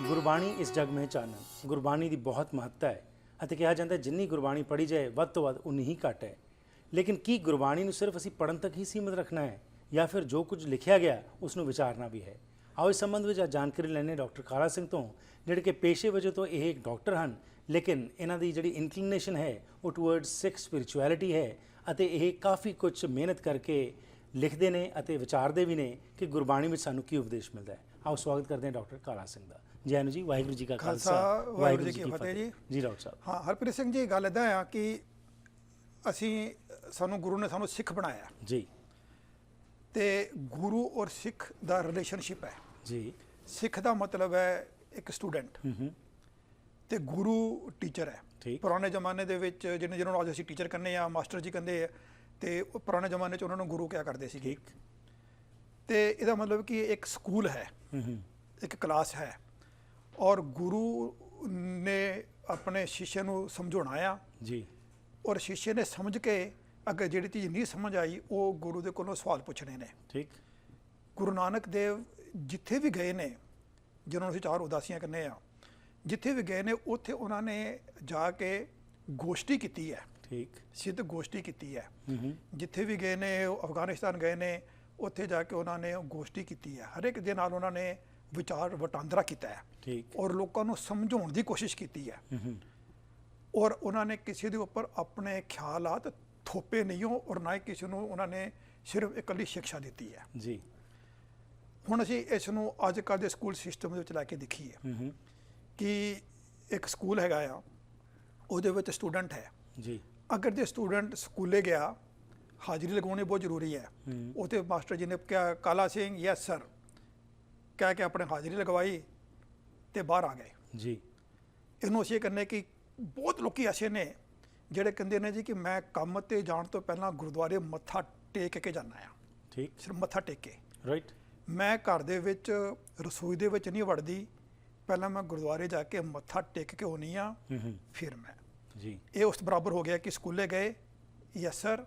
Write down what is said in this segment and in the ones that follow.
ਗੁਰਬਾਣੀ ਇਸ ਜਗ ਮੇ ਚਾਨਣ। ਗੁਰਬਾਣੀ ਦੀ ਬਹੁਤ ਮਹੱਤਤਾ ਹੈ ਅਤੇ ਕਿਹਾ ਜਾਂਦਾ ਜਿੰਨੀ ਗੁਰਬਾਣੀ ਪੜ੍ਹੀ ਜਾਏ ਵੱਧ ਤੋਂ ਵੱਧ ਉਨੀ ਹੀ ਘੱਟ ਹੈ। ਲੇਕਿਨ ਕੀ ਗੁਰਬਾਣੀ ਨੂੰ ਸਿਰਫ ਅਸੀਂ ਪੜ੍ਹਨ ਤੱਕ ਹੀ ਸੀਮਿਤ ਰੱਖਣਾ ਹੈ ਜਾਂ ਫਿਰ ਜੋ ਕੁਝ ਲਿਖਿਆ ਗਿਆ ਉਸ ਨੂੰ ਵਿਚਾਰਨਾ ਵੀ ਹੈ? ਆਓ ਇਸ ਸੰਬੰਧ ਵਿੱਚ ਜਾਣਕਾਰੀ ਲੈਣੇ ਡਾਕਟਰ ਕਾਲਾ ਸਿੰਘ ਤੋਂ, ਜਿਹੜੇ ਕਿ ਪੇਸ਼ੇ ਵਜੋਂ ਤੋਂ ਇਹ ਇੱਕ ਡਾਕਟਰ ਹਨ, ਲੇਕਿਨ ਇਹਨਾਂ ਦੀ ਜਿਹੜੀ ਇਨਕਲੀਨੇਸ਼ਨ ਹੈ ਉਹ ਟੂਵਰਡਸ ਸਿੱਖ ਸਪਿਰਿਚੁਅਲਿਟੀ ਹੈ ਅਤੇ ਇਹ ਕਾਫੀ ਕੁਝ ਮਿਹਨਤ ਕਰਕੇ ਲਿਖਦੇ ਨੇ ਅਤੇ ਵਿਚਾਰਦੇ ਵੀ ਨੇ ਕਿ ਗੁਰਬਾਣੀ ਵਿੱਚ ਸਾਨੂੰ ਕੀ ਉਪਦੇਸ਼ ਮਿਲਦਾ ਹੈ। ਆਓ ਸਵਾਗਤ ਕਰਦੇ ਹਾਂ ਡਾਕਟਰ ਕਾਲਾ ਸਿੰਘ ਦਾ। ਜੈ ਨੂੰ ਜੀ, ਵਾਹਿਗੁਰੂ ਜੀ ਕਾ ਖਾਲਸਾ, ਵਾਹਿਗੁਰੂ ਜੀ ਕੀ ਫਤਿਹ ਜੀ। ਜੀ ਡਾਕਟਰ ਸਾਹਿਬ। ਹਾਂ ਹਰਪ੍ਰੀਤ ਸਿੰਘ ਜੀ, ਗੱਲ ਇੱਦਾਂ ਆ ਕਿ ਸਾਨੂੰ ਗੁਰੂ ਨੇ ਸਾਨੂੰ ਸਿੱਖ ਬਣਾਇਆ ਜੀ, ਤੇ ਗੁਰੂ ਔਰ ਸਿੱਖ ਦਾ ਰਿਲੇਸ਼ਨਸ਼ਿਪ ਹੈ ਜੀ। ਸਿੱਖ ਦਾ ਮਤਲਬ ਹੈ ਇੱਕ ਸਟੂਡੈਂਟ ਤੇ ਗੁਰੂ ਟੀਚਰ ਹੈ। ਠੀਕ। ਪੁਰਾਣੇ ਜ਼ਮਾਨੇ ਦੇ ਵਿੱਚ ਜਿਹਨਾਂ ਨੂੰ ਅੱਜ ਅਸੀਂ ਟੀਚਰ ਕਹਿੰਦੇ ਆ, ਮਾਸਟਰ ਜੀ ਕਹਿੰਦੇ ਆ, ਤੇ ਉਹ ਪੁਰਾਣੇ ਜ਼ਮਾਨੇ 'ਚ ਉਹਨਾਂ ਨੂੰ ਗੁਰੂ ਕਿਹਾ ਕਰਦੇ ਸੀਗੇ। ਤੇ ਇਹਦਾ ਮਤਲਬ ਕਿ ਇੱਕ ਸਕੂਲ ਹੈ, ਇੱਕ ਕਲਾਸ ਹੈ, ਔਰ ਗੁਰੂ ਨੇ ਆਪਣੇ ਸ਼ਿష్ਯ ਨੂੰ ਸਮਝਾਉਣਾ ਆ ਜੀ, ਔਰ ਸ਼ਿష్ਯ ਨੇ ਸਮਝ ਕੇ ਅਗਰ ਜਿਹੜੀ ਚੀਜ਼ ਨਹੀਂ ਸਮਝ ਆਈ ਉਹ ਗੁਰੂ ਦੇ ਕੋਲੋਂ ਸਵਾਲ ਪੁੱਛਣੇ ਨੇ। ਠੀਕ। ਗੁਰੂ ਨਾਨਕ ਦੇਵ ਜਿੱਥੇ ਵੀ ਗਏ ਨੇ, ਜਿਹਨਾਂ ਨੂੰ ਅਸੀਂ ਚਾਰ ਉਦਾਸੀਆਂ ਕਹਿੰਦੇ ਆ, ਜਿੱਥੇ ਵੀ ਗਏ ਨੇ ਉੱਥੇ ਉਹਨਾਂ ਨੇ ਜਾ ਕੇ ਗੋਸ਼ਟੀ ਕੀਤੀ ਹੈ। ਠੀਕ। ਸਿੱਧ ਗੋਸ਼ਟੀ ਕੀਤੀ ਹੈ। ਜਿੱਥੇ ਵੀ ਗਏ ਨੇ, ਅਫਗਾਨਿਸਤਾਨ ਗਏ ਨੇ, ਉੱਥੇ ਜਾ ਕੇ ਉਹਨਾਂ ਨੇ ਗੋਸ਼ਟੀ ਕੀਤੀ ਹੈ। ਹਰ ਇੱਕ ਦੇ ਨਾਲ ਉਹਨਾਂ ਨੇ ਵਿਚਾਰ ਵਟਾਂਦਰਾ ਕੀਤਾ ਹੈ। ਠੀਕ। ਔਰ ਲੋਕਾਂ ਨੂੰ ਸਮਝਾਉਣ ਦੀ ਕੋਸ਼ਿਸ਼ ਕੀਤੀ ਹੈ। ਔਰ ਉਹਨਾਂ ਨੇ ਕਿਸੇ ਦੇ ਉੱਪਰ ਆਪਣੇ ਖਿਆਲਾਤ ਥੋਪੇ ਨਹੀਂ ਹੋ, ਔਰ ਨਾ ਹੀ ਕਿਸੇ ਨੂੰ ਉਹਨਾਂ ਨੇ ਸਿਰਫ ਇਕੱਲੀ ਸਿੱਖਿਆ ਦਿੱਤੀ ਹੈ ਜੀ। ਹੁਣ ਅਸੀਂ ਇਸ ਨੂੰ ਅੱਜ ਕੱਲ੍ਹ ਦੇ ਸਕੂਲ ਸਿਸਟਮ ਦੇ ਵਿੱਚ ਲੈ ਕੇ ਦੇਖੀਏ ਕਿ ਇੱਕ ਸਕੂਲ ਹੈਗਾ ਆ, ਉਹਦੇ ਵਿੱਚ ਸਟੂਡੈਂਟ ਹੈ ਜੀ। ਅਗਰ ਜੇ ਸਟੂਡੈਂਟ ਸਕੂਲੇ ਗਿਆ, ਹਾਜ਼ਰੀ ਲਗਾਉਣੀ ਬਹੁਤ ਜ਼ਰੂਰੀ ਹੈ। ਉੱਥੇ ਮਾਸਟਰ ਜੀ ਨੇ ਕਿਹਾ ਕਾਲਾ ਸਿੰਘ ਯੈਸ ਸਰ ਕਹਿ ਕੇ ਆਪਣੇ ਹਾਜ਼ਰੀ ਲਗਵਾਈ ਤੇ ਬਾਹਰ ਆ ਗਏ ਜੀ। ਇਹਨੂੰ ਅਸੀਂ ਕਹਿੰਦੇ ਕਿ ਬਹੁਤ ਲੋਕੀ ਐਸੇ ਨੇ ਜਿਹੜੇ ਕਹਿੰਦੇ ਨੇ ਜੀ ਕਿ ਮੈਂ ਕੰਮ ਤੇ ਜਾਣ ਤੋਂ ਪਹਿਲਾਂ ਗੁਰਦੁਆਰੇ ਮੱਥਾ ਟੇਕ ਕੇ ਜਾਂਦਾ ਆ। ਠੀਕ। ਸਿਰਫ ਮੱਥਾ ਟੇਕ ਕੇ। ਰਾਈਟ। ਮੈਂ ਘਰ ਦੇ ਵਿੱਚ ਰਸੋਈ ਦੇ ਵਿੱਚ ਨਹੀਂ ਵੜਦੀ, ਪਹਿਲਾਂ ਮੈਂ ਗੁਰਦੁਆਰੇ ਜਾ ਕੇ ਮੱਥਾ ਟੇਕ ਕੇ ਆਉਣੀ ਆ, ਫਿਰ ਮੈਂ ਜੀ। ਇਹ ਉਸ ਬਰਾਬਰ ਹੋ ਗਿਆ ਕਿ ਸਕੂਲੇ ਗਏ ਯੈਸ ਸਰ,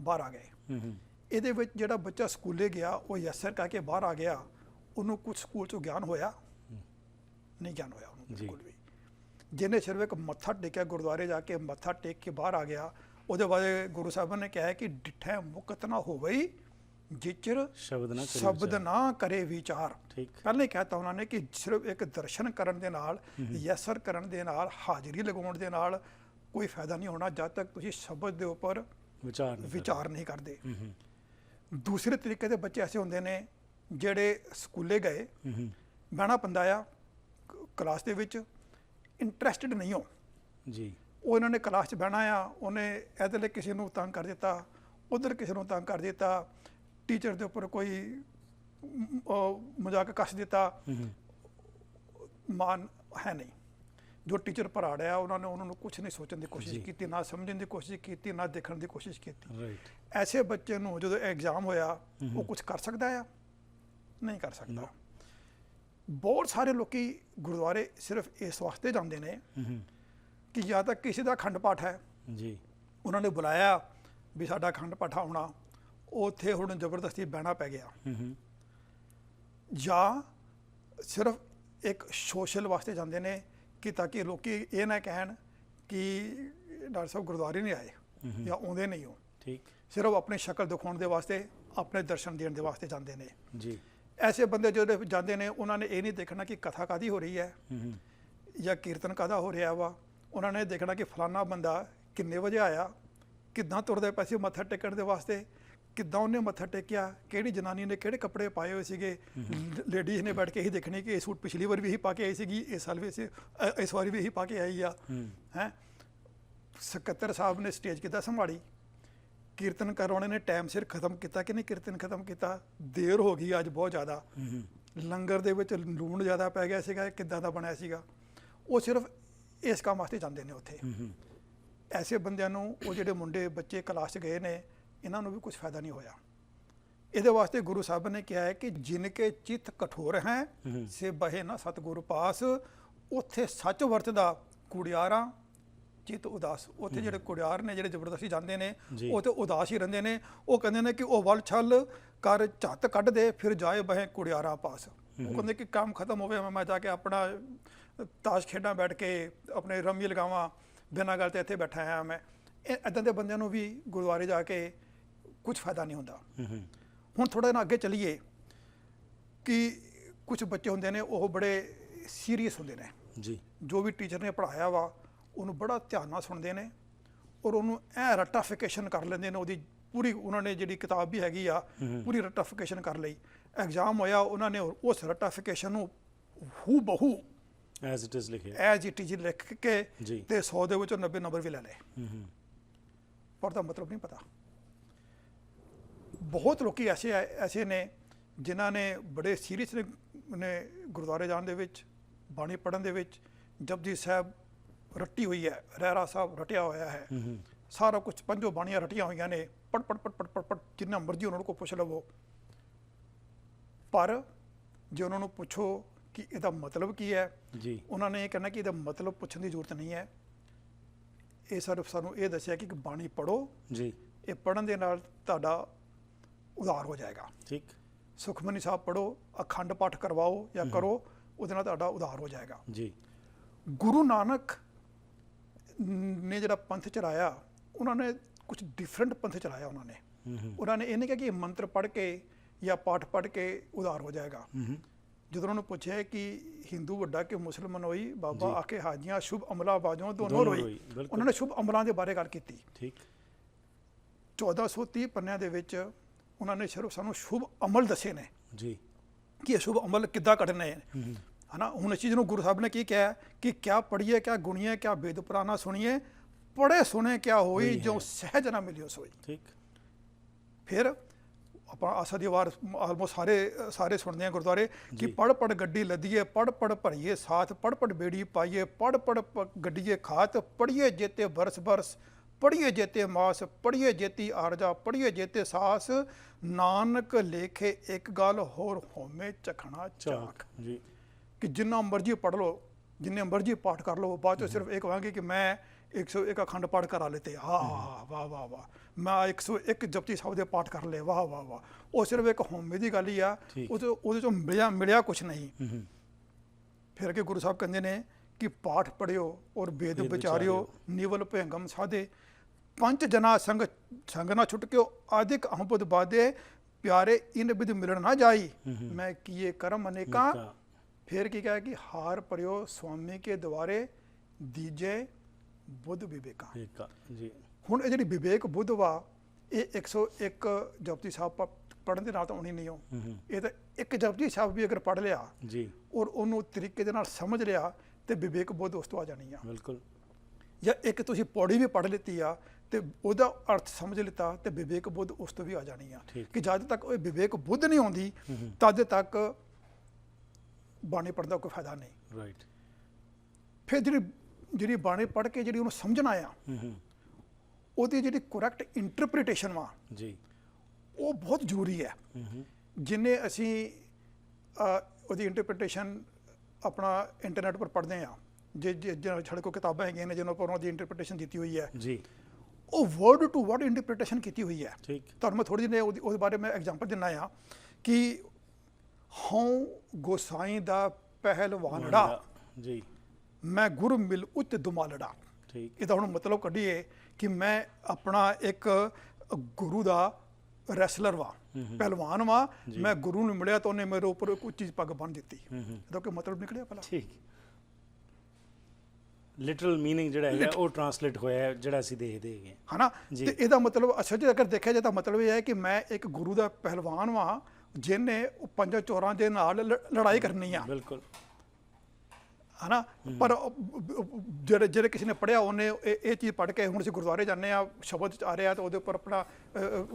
ਬਾਹਰ ਆ ਗਏ। ਇਹਦੇ ਵਿੱਚ ਜਿਹੜਾ ਬੱਚਾ ਸਕੂਲੇ ਗਿਆ ਉਹ ਯੈਸ ਸਰ ਕਹਿ ਕੇ ਬਾਹਰ ਆ ਗਿਆ, ਉਹਨੂੰ ਕੁਝ ਸਕੂਲ 'ਚੋਂ ਗਿਆਨ ਹੋਇਆ ਨਹੀਂ? ਗਿਆਨ ਹੋਇਆ ਉਹਨੂੰ ਬਿਲਕੁਲ ਵੀ। ਜਿਹਨੇ ਸਿਰਫ ਇੱਕ ਮੱਥਾ ਟੇਕਿਆ, ਗੁਰਦੁਆਰੇ ਜਾ ਕੇ ਮੱਥਾ ਟੇਕ ਕੇ ਬਾਹਰ ਆ ਗਿਆ, ਉਹਦੇ ਬਾਅਦ ਗੁਰੂ ਸਾਹਿਬਾਨ ਨੇ ਕਿਹਾ ਕਿ ਡਿਠੈ ਮੁਕਤ ਨਾ ਹੋਵਈ ਜਿਚਰ ਸ਼ਬਦ ਨਾ ਕਰੇ ਵਿਚਾਰ। ਪਹਿਲਾਂ ਹੀ ਕਹਿਤਾ ਉਹਨਾਂ ਨੇ ਕਿ ਸਿਰਫ ਇੱਕ ਦਰਸ਼ਨ ਕਰਨ ਦੇ ਨਾਲ, ਯੈਸਰ ਕਰਨ ਦੇ ਨਾਲ, ਹਾਜ਼ਰੀ ਲਗਾਉਣ ਦੇ ਨਾਲ ਕੋਈ ਫਾਇਦਾ ਨਹੀਂ ਹੋਣਾ ਜਦ ਤੱਕ ਤੁਸੀਂ ਸ਼ਬਦ ਦੇ ਉੱਪਰ ਵਿਚਾਰ ਨਹੀਂ ਕਰਦੇ। ਦੂਸਰੇ ਤਰੀਕੇ ਦੇ ਬੱਚੇ ਐਸੇ ਹੁੰਦੇ ਨੇ ਜਿਹੜੇ ਸਕੂਲੇ ਗਏ, ਬਹਿਣਾ ਪੈਂਦਾ ਆ ਕਲਾਸ ਦੇ ਵਿੱਚ, ਇੰਟਰਸਟਿਡ ਨਹੀਂ ਹੋ ਜੀ। ਉਹ ਇਹਨਾਂ ਨੇ ਕਲਾਸ 'ਚ ਬਹਿਣਾ ਆ, ਉਹਨੇ ਇਹਦੇ ਲਈ ਕਿਸੇ ਨੂੰ ਤੰਗ ਕਰ ਦਿੱਤਾ, ਉਧਰ ਕਿਸੇ ਨੂੰ ਤੰਗ ਕਰ ਦਿੱਤਾ, ਟੀਚਰ ਦੇ ਉੱਪਰ ਕੋਈ ਮਜ਼ਾਕ ਕੱਸ ਦਿੱਤਾ, ਮਾਨ ਹੈ ਨਹੀਂ। ਜੋ ਟੀਚਰ ਪੜ੍ਹਾ ਰਿਹਾ ਉਹਨਾਂ ਨੂੰ ਕੁਝ ਨਹੀਂ ਸੋਚਣ ਦੀ ਕੋਸ਼ਿਸ਼ ਕੀਤੀ, ਨਾ ਸਮਝਣ ਦੀ ਕੋਸ਼ਿਸ਼ ਕੀਤੀ, ਨਾ ਦੇਖਣ ਦੀ ਕੋਸ਼ਿਸ਼ ਕੀਤੀ। ਐਸੇ ਬੱਚੇ ਨੂੰ ਜਦੋਂ ਐਗਜ਼ਾਮ ਹੋਇਆ ਉਹ ਕੁਝ ਕਰ ਸਕਦਾ ਆ? ਨਹੀਂ ਕਰ ਸਕਦਾ। ਬਹੁਤ ਸਾਰੇ ਲੋਕੀ ਗੁਰਦੁਆਰੇ ਸਿਰਫ ਇਸ ਵਾਸਤੇ ਜਾਂਦੇ ਨੇ ਕਿ ਜਾਂ ਤਾਂ ਕਿਸੇ ਦਾ ਅਖੰਡ ਪਾਠ ਹੈ ਜੀ, ਉਹਨਾਂ ਨੇ ਬੁਲਾਇਆ ਵੀ ਸਾਡਾ ਅਖੰਡ ਪਾਠ ਆਉਣਾ, ਉੱਥੇ ਹੁਣ ਜ਼ਬਰਦਸਤੀ ਬਹਿਣਾ ਪੈ ਗਿਆ, ਜਾਂ ਸਿਰਫ ਇੱਕ ਸੋਸ਼ਲ ਵਾਸਤੇ ਜਾਂਦੇ ਨੇ ਕਿ ਤਾਂ ਕਿ ਲੋਕੀ ਇਹ ਨਾ ਕਹਿਣ ਕਿ ਡਾਕਟਰ ਸਾਹਿਬ ਗੁਰਦੁਆਰੇ ਨਹੀਂ ਆਏ ਜਾਂ ਆਉਂਦੇ ਨਹੀਂ ਹੋ। ਠੀਕ। ਸਿਰਫ ਆਪਣੀ ਸ਼ਕਲ ਦਿਖਾਉਣ ਦੇ ਵਾਸਤੇ, ਆਪਣੇ ਦਰਸ਼ਨ ਦੇਣ ਦੇ ਵਾਸਤੇ ਜਾਂਦੇ ਨੇ ਜੀ। ਐਸੇ ਬੰਦੇ ਜਿਹੜੇ ਜਾਂਦੇ ਨੇ ਉਹਨਾਂ ਨੇ ਇਹ ਨਹੀਂ ਦੇਖਣਾ ਕਿ ਕਥਾ ਕਾਹਦੀ ਹੋ ਰਹੀ ਹੈ ਜਾਂ ਕੀਰਤਨ ਕਾਹਦਾ ਹੋ ਰਿਹਾ ਵਾ। ਉਹਨਾਂ ਨੇ ਦੇਖਣਾ ਕਿ ਫਲਾਨਾ ਬੰਦਾ ਕਿੰਨੇ ਵਜੇ ਆਇਆ, ਕਿੱਦਾਂ ਤੁਰਦੇ ਪਏ ਸੀ ਮੱਥਾ ਟੇਕਣ ਦੇ ਵਾਸਤੇ, ਕਿੱਦਾਂ ਉਹਨੇ ਮੱਥਾ ਟੇਕਿਆ, ਕਿਹੜੀ ਜਨਾਨੀ ਨੇ ਕਿਹੜੇ ਕੱਪੜੇ ਪਾਏ ਹੋਏ ਸੀਗੇ। ਲੇਡੀਜ਼ ਨੇ ਬੈਠ ਕੇ ਇਹੀ ਦੇਖਣੀ ਕਿ ਇਹ ਸੂਟ ਪਿਛਲੀ ਵਾਰ ਵੀ ਇਹੀ ਪਾ ਕੇ ਆਈ ਸੀਗੀ, ਇਸ ਸਾਲ ਵੀ ਇਸ ਵਾਰੀ ਵੀ ਇਹੀ ਪਾ ਕੇ ਆਈ ਆ। ਹੈਂ, ਸਕੱਤਰ ਸਾਹਿਬ ਨੇ ਸਟੇਜ ਕਿੱਦਾਂ ਸੰਭਾਲੀ, ਕੀਰਤਨ ਕਰਵਾਉਣੇ ਨੇ ਟਾਈਮ ਸਿਰ ਖਤਮ ਕੀਤਾ ਕਿ ਨਹੀਂ ਕੀਰਤਨ ਖਤਮ ਕੀਤਾ, ਦੇਰ ਹੋ ਗਈ ਅੱਜ ਬਹੁਤ ਜ਼ਿਆਦਾ, ਲੰਗਰ ਦੇ ਵਿੱਚ ਲੂਣ ਜ਼ਿਆਦਾ ਪੈ ਗਿਆ ਸੀਗਾ, ਕਿੱਦਾਂ ਦਾ ਬਣਿਆ ਸੀਗਾ। ਉਹ ਸਿਰਫ ਇਸ ਕੰਮ ਵਾਸਤੇ ਜਾਂਦੇ ਨੇ ਉੱਥੇ। ਐਸੇ ਬੰਦਿਆਂ ਨੂੰ, ਉਹ ਜਿਹੜੇ ਮੁੰਡੇ ਬੱਚੇ ਕਲਾਸ 'ਚ ਗਏ ਨੇ, ਇਹਨਾਂ ਨੂੰ ਵੀ ਕੁਝ ਫਾਇਦਾ ਨਹੀਂ ਹੋਇਆ। ਇਹਦੇ ਵਾਸਤੇ ਗੁਰੂ ਸਾਹਿਬ ਨੇ ਕਿਹਾ ਹੈ ਕਿ ਜਿਨ ਕੇ ਚਿੱਤ ਕਠੋਰ ਹੈ ਸੇ ਬਹੇ ਨਾ ਸਤਿਗੁਰ ਪਾਸ। ਉੱਥੇ ਸੱਚ ਵਰਤਦਾ, ਕੁੜਿਆਰਾਂ ਚਿੱਤ ਉਦਾਸ। ਉੱਥੇ ਜਿਹੜੇ ਕੁੜਿਆਰ ਨੇ, ਜਿਹੜੇ ਜ਼ਬਰਦਸਤੀ ਜਾਂਦੇ ਨੇ, ਉਹ ਤੇ ਉਦਾਸ ਹੀ ਰਹਿੰਦੇ ਨੇ। ਉਹ ਕਹਿੰਦੇ ਨੇ ਕਿ ਉਹ ਵਲ ਛਲ ਕਰ ਝੱਤ ਕੱਢ ਦੇ, ਫਿਰ ਜਾਏ ਬਹੇ ਕੁੜਿਆਰਾਂ ਪਾਸ। ਉਹ ਕਹਿੰਦੇ ਕਿ ਕੰਮ ਖਤਮ ਹੋਵੇ ਮੈਂ ਜਾ ਕੇ ਆਪਣਾ ਤਾਸ਼ ਖੇਡਾਂ, ਬੈਠ ਕੇ ਆਪਣੇ ਰੰਮੀ ਲਗਾਵਾਂ, ਬਿਨਾਂ ਗੱਲ ਤੇ ਇੱਥੇ ਬੈਠਾ ਹਾਂ ਮੈਂ। ਇੱਦਾਂ ਦੇ ਬੰਦਿਆਂ ਨੂੰ ਵੀ ਗੁਰਦੁਆਰੇ ਜਾ ਕੇ ਕੁਝ ਫਾਇਦਾ ਨਹੀਂ ਹੁੰਦਾ। ਹੁਣ ਥੋੜ੍ਹਾ ਜਿਹਾ ਅੱਗੇ ਚੱਲੀਏ ਕਿ ਕੁਝ ਬੱਚੇ ਹੁੰਦੇ ਨੇ ਉਹ ਬੜੇ ਸੀਰੀਅਸ ਹੁੰਦੇ ਨੇ ਜੀ, ਜੋ ਵੀ ਟੀਚਰ ਨੇ ਪੜ੍ਹਾਇਆ ਵਾ ਉਹਨੂੰ ਬੜਾ ਧਿਆਨ ਨਾਲ ਸੁਣਦੇ ਨੇ ਔਰ ਉਹਨੂੰ ਐ ਰਟਾਫਿਕੇਸ਼ਨ ਕਰ ਲੈਂਦੇ ਨੇ, ਉਹਦੀ ਪੂਰੀ ਉਹਨਾਂ ਨੇ ਜਿਹੜੀ ਕਿਤਾਬ ਵੀ ਹੈਗੀ ਆ ਪੂਰੀ ਰਟਾਫਿਕੇਸ਼ਨ ਕਰ ਲਈ। ਐਗਜ਼ਾਮ ਹੋਇਆ, ਉਹਨਾਂ ਨੇ ਉਸ ਰਟਾਫਿਕੇਸ਼ਨ ਨੂੰ ਹੂ ਬਹੂ ਐਜ਼ ਇਟ ਇਜ਼ ਲਿਖਿਆ, ਐਜ਼ ਇਟ ਇਜ਼ ਲਿਖ ਕੇ ਜੀ, ਤੇ 100 ਦੇ ਵਿੱਚੋਂ 90 ਨੰਬਰ ਵੀ ਲੈ ਲਏ। ਪਰ ਦਾ ਮਤਲਬ ਨਹੀਂ ਪਤਾ। ਬਹੁਤ ਲੋਕੀ ਐਸੇ ਨੇ ਜਿਨ੍ਹਾਂ ਨੇ ਬੜੇ ਸੀਰੀਅਸ ਨੇ ਗੁਰਦੁਆਰੇ ਜਾਣ ਦੇ ਵਿੱਚ, ਬਾਣੀ ਪੜ੍ਹਨ ਦੇ ਵਿੱਚ। ਜਪਜੀ ਸਾਹਿਬ ਰੱਟੀ ਹੋਈ ਹੈ, ਰਹਿਰਾ ਸਾਹਿਬ ਰਟਿਆ ਹੋਇਆ ਹੈ, ਸਾਰਾ ਕੁਝ ਪੰਜੋ ਬਾਣੀਆਂ ਰਟੀਆਂ ਹੋਈਆਂ ਨੇ, ਪੜ ਪੜ ਪੜ ਪੜ ਪੜ ਪੜ ਜਿੰਨਾ ਮਰਜ਼ੀ ਉਹਨਾਂ ਕੋਲ ਪੁੱਛ ਲਵੋ। ਪਰ ਜੇ ਉਹਨਾਂ ਨੂੰ ਪੁੱਛੋ ਕਿ ਇਹਦਾ ਮਤਲਬ ਕੀ ਹੈ, ਜੀ, ਉਹਨਾਂ ਨੇ ਇਹ ਕਹਿਣਾ ਕਿ ਇਹਦਾ ਮਤਲਬ ਪੁੱਛਣ ਦੀ ਜ਼ਰੂਰਤ ਨਹੀਂ ਹੈ। ਇਹ ਸਿਰਫ ਸਾਨੂੰ ਇਹ ਦੱਸਿਆ ਕਿ ਬਾਣੀ ਪੜ੍ਹੋ, ਜੀ, ਇਹ ਪੜ੍ਹਨ ਦੇ ਨਾਲ ਤੁਹਾਡਾ ਉਧਾਰ ਹੋ ਜਾਏਗਾ। ਠੀਕ, ਸੁਖਮਨੀ ਸਾਹਿਬ ਪੜ੍ਹੋ, ਅਖੰਡ ਪਾਠ ਕਰਵਾਓ ਜਾਂ ਕਰੋ, ਉਹਦੇ ਨਾਲ ਤੁਹਾਡਾ ਉਧਾਰ ਹੋ ਜਾਏਗਾ। ਜੀ, ਗੁਰੂ ਨਾਨਕ ਨੇ ਜਿਹੜਾ ਪੰਥ ਚਲਾਇਆ, ਉਹਨਾਂ ਨੇ ਕੁਝ ਡਿਫਰੈਂਟ ਪੰਥ ਚਲਾਇਆ। ਉਹਨਾਂ ਨੇ ਇਹ ਨਹੀਂ ਕਿਹਾ ਕਿ ਇਹ ਮੰਤਰ ਪੜ੍ਹ ਕੇ ਜਾਂ ਪਾਠ ਪੜ੍ਹ ਕੇ ਉਧਾਰ ਹੋ ਜਾਏਗਾ। ਜਦੋਂ ਉਹਨਾਂ ਨੂੰ ਪੁੱਛਿਆ ਕਿ ਹਿੰਦੂ ਵੱਡਾ ਕਿ ਮੁਸਲਮਾਨ ਹੋਈ, ਬਾਬਾ ਆਕੇ ਹਾਜੀਆਂ ਸ਼ੁਭ ਅਮਲਾ ਬਾਜੋਂ ਦੋਨੋਂ ਰੋਈ। ਉਹਨਾਂ ਨੇ ਸ਼ੁਭ ਅਮਲਾਂ ਦੇ ਬਾਰੇ ਗੱਲ ਕੀਤੀ। ਠੀਕ, 1430 ਪੰਨਿਆਂ ਦੇ ਵਿੱਚ ਉਹਨਾਂ ਨੇ ਸਿਰਫ ਸਾਨੂੰ ਸ਼ੁਭ ਅਮਲ ਦੱਸੇ ਨੇ, ਜੀ, ਕਿ ਇਹ ਸ਼ੁਭ ਅਮਲ ਕਿੱਦਾਂ ਕੱਢਣੇ ਹੈ ਨਾ। ਹੁਣ ਇਸ ਚੀਜ਼ ਨੂੰ ਗੁਰੂ ਸਾਹਿਬ ਨੇ ਕੀ ਕਿਹਾ ਕਿ ਕਿਆ ਪੜ੍ਹੀਏ ਕਿਆ ਗੁਣੀਏ ਕਿਆ ਵੇਦ ਪੁਰਾਣਾ ਸੁਣੀਏ, ਪੜ੍ਹੇ ਸੁਣੇ ਕਿਆ ਹੋਈ ਜੋ ਸਹਿਜ ਨਾ ਮਿਲਿਓ ਸੋਈ। ਠੀਕ, ਫਿਰ ਆਪਾਂ ਆਸਾ ਦੀ ਵਾਰ ਆਲਮੋਸਟ ਸਾਰੇ ਸੁਣਦੇ ਆ ਗੁਰਦੁਆਰੇ ਕਿ ਪੜ ਪੜ ਗੱਡੀ ਲੱਦੀਏ, ਪੜ ਪੜ ਭਰੀਏ ਸਾਥ, ਪੜ ਪੜ ਬੇੜੀ ਪਾਈਏ, ਪੜ ਪੜ ਗੱਡੀਏ ਖਾਤ, ਪੜੀਏ ਜੇਤੇ ਬਰਸ ਬਰਸ, ਪੜੀਏ ਜੇਤੇ ਮਾਸ, ਪੜੀਏ ਜੇਤੀ ਆਰਜਾ, ਪੜੀਏ ਜੇਤੇ ਸਾਸ, ਨਾਨਕ ਲੇਖੇ ਇੱਕ ਗੱਲ ਹੋਰ ਹੋਮੇ ਚਖਣਾ ਚਾਕ। ਜੀ, ਕਿ ਜਿੰਨਾ ਮਰਜ਼ੀ ਪੜ੍ਹ ਲਓ, ਜਿੰਨੇ ਮਰਜ਼ੀ ਪਾਠ ਕਰ ਲਓ, ਬਾਅਦ ਚੋਂ ਸਿਰਫ ਇਹ ਕਹਾਂਗੇ ਕਿ ਮੈਂ 101 ਅਖੰਡ ਪਾਠ ਕਰਾ ਲਤੇ, ਹਾਂ ਵਾਹ ਵਾਹ ਵਾਹ, ਮੈਂ 101 ਜਪਜੀ ਸਾਹਿਬ ਦੇ ਪਾਠ ਕਰ ਲਏ, ਵਾਹ ਵਾਹ ਵਾਹ। ਉਹ ਸਿਰਫ ਇੱਕ ਹਉਮੈ ਦੀ ਗੱਲ ਹੀ ਆ, ਉਹਦੇ ਚੋਂ ਮਿਲਿਆ ਕੁਛ ਨਹੀਂ। ਫਿਰ ਕਿ ਗੁਰੂ ਸਾਹਿਬ ਕਹਿੰਦੇ ਨੇ ਕਿ ਪਾਠ ਪੜ੍ਹਿਓ ਔਰ ਵੇਦ ਵਿਚਾਰਿਓ, ਨਿਵਲ ਭੇਂਗਮ ਸਾਧੇ, ਪੰਜ ਜਨਾ ਸੰਗ ਨਾ ਛੁਟਕਿਓ, ਆਦਿਕ ਅਹੰਬੁਦ ਬਾਦੇ, ਪਿਆਰੇ ਇਨ ਬਿਦ ਮਿਲਣ ਨਾ ਜਾਈ, ਮੈਂ ਕੀਏ ਕਰਮ ਅਨੇਕਾਂ। ਫਿਰ ਕੀ ਕਹੇ ਕਿ ਹਾਰ ਪਰਿਓ ਸਵਾਮੀ ਕੇ ਦੁਆਰੇ, ਦੀਜੇ ਬੁੱਧ ਵਿਵੇਕਾ। ਜੀ, ਹੁਣ ਇਹ ਜਿਹੜੀ ਵਿਵੇਕ ਬੁੱਧ ਵਾ, ਇਹ 101 ਜਪਜੀ ਸਾਹਿਬ ਪੜ੍ਹਨ ਦੇ ਨਾਲ ਤਾਂ ਆਉਣੀ ਨਹੀਂ ਹੋ। ਇਹ ਤਾਂ ਇੱਕ ਜਪਜੀ ਸਾਹਿਬ ਵੀ ਅਗਰ ਪੜ੍ਹ ਲਿਆ ਜੀ, ਔਰ ਉਹਨੂੰ ਤਰੀਕੇ ਦੇ ਨਾਲ ਸਮਝ ਲਿਆ ਤੇ ਵਿਵੇਕ ਬੁੱਧ ਉਸ ਤੋਂ ਆ ਜਾਣੀ ਆ। ਬਿਲਕੁਲ। ਜਾਂ ਇੱਕ ਤੁਸੀਂ ਪੌੜੀ ਵੀ ਪੜ੍ਹ ਲਿੱਤੀ ਆ ਤੇ ਉਹਦਾ ਅਰਥ ਸਮਝ ਲਿੱਤਾ ਤੇ ਵਿਵੇਕ ਬੁੱਧ ਉਸ ਤੋਂ ਵੀ ਆ ਜਾਣੀ ਆ। ਕਿ ਜਦ ਤੱਕ ਉਹ ਵਿਵੇਕ ਬੁੱਧ ਨਹੀਂ ਆਉਂਦੀ ਤਦ ਤੱਕ ਬਾਣੀ ਪੜ੍ਹਨ ਦਾ ਕੋਈ ਫਾਇਦਾ ਨਹੀਂ। ਰਾਈਟ। ਫਿਰ ਜਿਹੜੀ ਬਾਣੀ ਪੜ੍ਹ ਕੇ ਜਿਹੜੀ ਉਹਨੂੰ ਸਮਝਣਾ ਆ, ਉਹਦੀ ਜਿਹੜੀ ਕਰੈਕਟ ਇੰਟਰਪ੍ਰੀਟੇਸ਼ਨ ਵਾ ਜੀ, ਉਹ ਬਹੁਤ ਜ਼ਰੂਰੀ ਹੈ। ਜਿੰਨੇ ਅਸੀਂ ਉਹਦੀ ਇੰਟਰਪ੍ਰੀਟੇਸ਼ਨ ਆਪਣਾ ਇੰਟਰਨੈਟ ਪਰ ਪੜ੍ਹਦੇ ਆ, ਜੇ ਸਾਡੇ ਕੋਲ ਕਿਤਾਬਾਂ ਹੈਗੀਆਂ ਨੇ ਜਿਹਨਾਂ ਪਰ ਉਹਦੀ ਇੰਟਰਪ੍ਰੀਟੇਸ਼ਨ ਦਿੱਤੀ ਹੋਈ ਹੈ ਜੀ, ਉਹ ਵਰਡ ਟੂ ਵਰਡ ਇੰਟਰਪ੍ਰੀਟੇਸ਼ਨ ਕੀਤੀ ਹੋਈ ਹੈ। ਤੁਹਾਨੂੰ ਮੈਂ ਥੋੜ੍ਹੀ ਜਿਹੀ ਉਹਦੇ ਬਾਰੇ ਮੈਂ ਐਗਜ਼ਾਮਪਲ ਦਿੰਦਾ ਆ ਕਿ ਹਉ ਗੋਸਾਈ ਦਾ ਪਹਿਲਵਾਨੜਾ ਜੀ, ਮੈਂ ਗੁਰ ਮਿਲ ਉੱਚ ਦੁਮਾਲੜਾ। ਇਹਦਾ ਹੁਣ ਮਤਲਬ ਕੱਢੀਏ ਕਿ ਮੈਂ ਆਪਣਾ ਇੱਕ ਗੁਰੂ ਦਾ ਰੈਸਲਰ ਵਾ, ਪਹਿਲਵਾਨ ਵਾ, ਮੈਂ ਗੁਰੂ ਨੂੰ ਮਿਲਿਆ ਤਾਂ ਉਹਨੇ ਮੇਰੇ ਉੱਪਰ ਇੱਕ ਉੱਚੀ ਪੱਗ ਬੰਨ੍ਹ ਦਿੱਤੀ। ਇਹਦਾ ਕੋਈ ਮਤਲਬ ਨਿਕਲਿਆ ਪਹਿਲਾਂ? ਠੀਕ, ਲਿਟਰਲ ਮੀਨਿੰਗ ਜਿਹੜਾ ਹੈਗਾ ਉਹ ਟ੍ਰਾਂਸਲੇਟ ਹੋਇਆ ਹੈ, ਜਿਹੜਾ ਅਸੀਂ ਦੇਖਦੇ ਹੈਗੇ ਹੈ ਨਾ। ਤੇ ਇਹਦਾ ਮਤਲਬ ਅਸਲ 'ਚ ਅਗਰ ਦੇਖਿਆ ਜਾਏ ਤਾਂ ਮਤਲਬ ਇਹ ਹੈ ਕਿ ਮੈਂ ਇੱਕ ਗੁਰੂ ਦਾ ਪਹਿਲਵਾਨ ਵਾਂ ਜਿਹਨੇ ਪੰਜਾਂ ਚੋਰਾਂ ਦੇ ਨਾਲ ਲੜਾਈ ਕਰਨੀ ਆ। ਬਿਲਕੁਲ, ਹੈ ਨਾ। ਪਰ ਜਿਹੜੇ ਕਿਸੇ ਨੇ ਪੜ੍ਹਿਆ ਉਹਨੇ ਇਹ ਚੀਜ਼ ਪੜ੍ਹ ਕੇ, ਹੁਣ ਅਸੀਂ ਗੁਰਦੁਆਰੇ ਜਾਂਦੇ ਆ, ਸ਼ਬਦ ਆ ਰਿਹਾ ਤਾਂ ਉਹਦੇ ਉੱਪਰ ਆਪਣਾ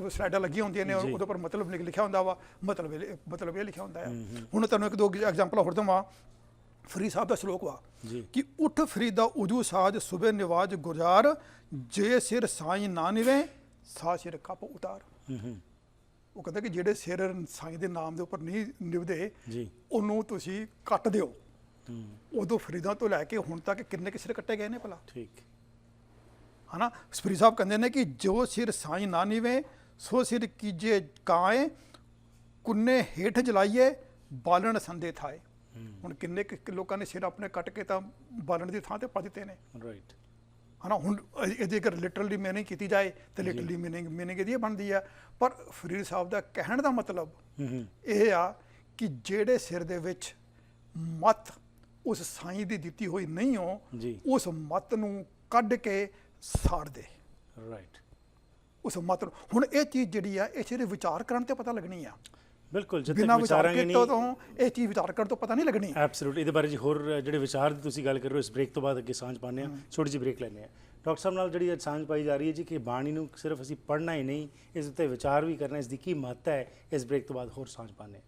ਸਲਾਈਡਾਂ ਲੱਗੀਆਂ ਹੁੰਦੀਆਂ ਨੇ, ਉਹਦੇ ਉੱਪਰ ਮਤਲਬ ਲਿਖਿਆ ਹੁੰਦਾ ਵਾ, ਮਤਲਬ ਇਹ ਲਿਖਿਆ ਹੁੰਦਾ ਆ। ਹੁਣ ਤੁਹਾਨੂੰ ਇੱਕ ਦੋ ਐਗਜ਼ਾਮਪਲ ਹੋਰ ਦਵਾਂ। ਫਰੀਦ ਸਾਹਿਬ ਦਾ ਸ਼ਲੋਕ ਵਾ ਕਿ ਉੱਠ ਫਰੀਦਾ ਉਜੂ ਸਾਜ ਸੁਬੇ ਨਿਵਾਜ ਗੁਜ਼ਾਰ, ਜੇ ਸਿਰ ਸਾਈਂ ਨਾ ਨਿਵੇ ਸਾ ਸਿਰ ਕੱਪ ਉਤਾਰ। ਉਹ ਕਹਿੰਦਾ ਕਿ ਜਿਹੜੇ ਸਿਰ ਸਾਈਂ ਦੇ ਨਾਮ ਦੇ ਉੱਪਰ ਨਹੀਂ ਨਿਭਦੇ ਉਹਨੂੰ ਤੁਸੀਂ ਕੱਟ ਦਿਓ। ਉਦੋਂ ਫਰੀਦਾਂ ਤੋਂ ਲੈ ਕੇ ਹੁਣ ਤੱਕ ਕਿੰਨੇ ਸਿਰ ਕੱਟੇ ਗਏ ਨੇ ਭਲਾ? ਠੀਕ ਹੈ ਨਾ। ਫਰੀਦ ਸਾਹਿਬ ਕਹਿੰਦੇ ਨੇ ਕਿ ਜੋ ਸਿਰ ਸਾਈਂ ਨਾ ਨਿਵੇ ਸੋ ਸਿਰ ਕੀਜੇ ਕਾਏ, ਕੁੰਨੇ ਹੇਠ ਜਲਾਈਏ ਬਾਲਣ ਸੰਦੇ ਥਾਏ। ਹੁਣ ਕਿੰਨੇ ਕੁ ਲੋਕਾਂ ਨੇ ਸਿਰ ਆਪਣੇ ਕੱਟ ਕੇ ਤਾਂ ਬਾਲਣ ਦੀ ਥਾਂ ਤੇ ਪਾ ਦਿੱਤੇ ਨੇ, ਰਾਈਟ। ਹਨਾ। ਹੁਣ ਇਹਦੀ ਅਗਰ ਲਿਟਰਲੀ ਮੀਨਿੰਗ ਕੀਤੀ ਜਾਏ ਤੇ ਲਿਟਰਲੀ ਮੀਨਿੰਗ ਇਹਦੀ ਬਣਦੀ ਆ, ਪਰ ਫਰੀਦ ਸਾਹਿਬ ਦਾ ਕਹਿਣ ਦਾ ਮਤਲਬ ਇਹ ਆ ਕਿ ਜਿਹੜੇ ਸਿਰ ਦੇ ਵਿੱਚ ਮੱਤ ਉਸ ਸਾਈਂ ਦੀ ਦਿੱਤੀ ਹੋਈ ਨਹੀਂ ਹੋ, ਉਸ ਮੱਤ ਨੂੰ ਕੱਢ ਕੇ ਸਾੜ ਦੇ, ਰਾਈਟ। ਉਸ ਮੱਤ ਨੂੰ। ਹੁਣ ਇਹ ਚੀਜ਼ ਜਿਹੜੀ ਆ, ਇਹ ਸਿਰੇ ਵਿਚਾਰ ਕਰਨ ਤੇ ਪਤਾ ਲੱਗਣੀ ਆ। ਬਿਲਕੁਲ, ਜਦ ਬਿਨਾਂ ਤੱਕ ਵਿਚਾਰ ਵਿਚਾਰਾਂਗੇ ਕੀਤੇ ਨਹੀਂ ਤੋਂ ਇਹ ਚੀਜ਼ ਵਿਚਾਰ ਕਰਨ ਤੋਂ ਪਤਾ ਨਹੀਂ ਲੱਗਣੀ। ਐਬਸੋਲੂਟਲੀ। ਇਹਦੇ ਬਾਰੇ ਜੀ ਹੋਰ ਜਿਹੜੇ ਵਿਚਾਰ ਦੀ ਤੁਸੀਂ ਗੱਲ ਕਰ ਰਹੇ ਹੋ, ਇਸ ਬ੍ਰੇਕ ਤੋਂ ਬਾਅਦ ਅੱਗੇ ਸਾਂਝ ਪਾਉਂਦੇ ਹਾਂ। ਛੋਟੀ ਜਿਹੀ ਬ੍ਰੇਕ ਲੈਂਦੇ ਹਾਂ। ਡਾਕਟਰ ਸਾਹਿਬ ਨਾਲ ਜਿਹੜੀ ਅੱਜ ਸਾਂਝ ਪਾਈ ਜਾ ਰਹੀ ਹੈ ਜੀ ਕਿ ਬਾਣੀ ਨੂੰ ਸਿਰਫ ਅਸੀਂ ਪੜ੍ਹਨਾ ਹੀ ਨਹੀਂ, ਇਸ ਉੱਤੇ ਵਿਚਾਰ ਵੀ ਕਰਨਾ, ਇਸ ਦੀ ਕੀ ਮਹੱਤਤਾ ਹੈ, ਇਸ ਬ੍ਰੇਕ ਤੋਂ ਬਾਅਦ ਹੋਰ ਸਾਂਝ ਪਾਉਂਦੇ ਹਾਂ।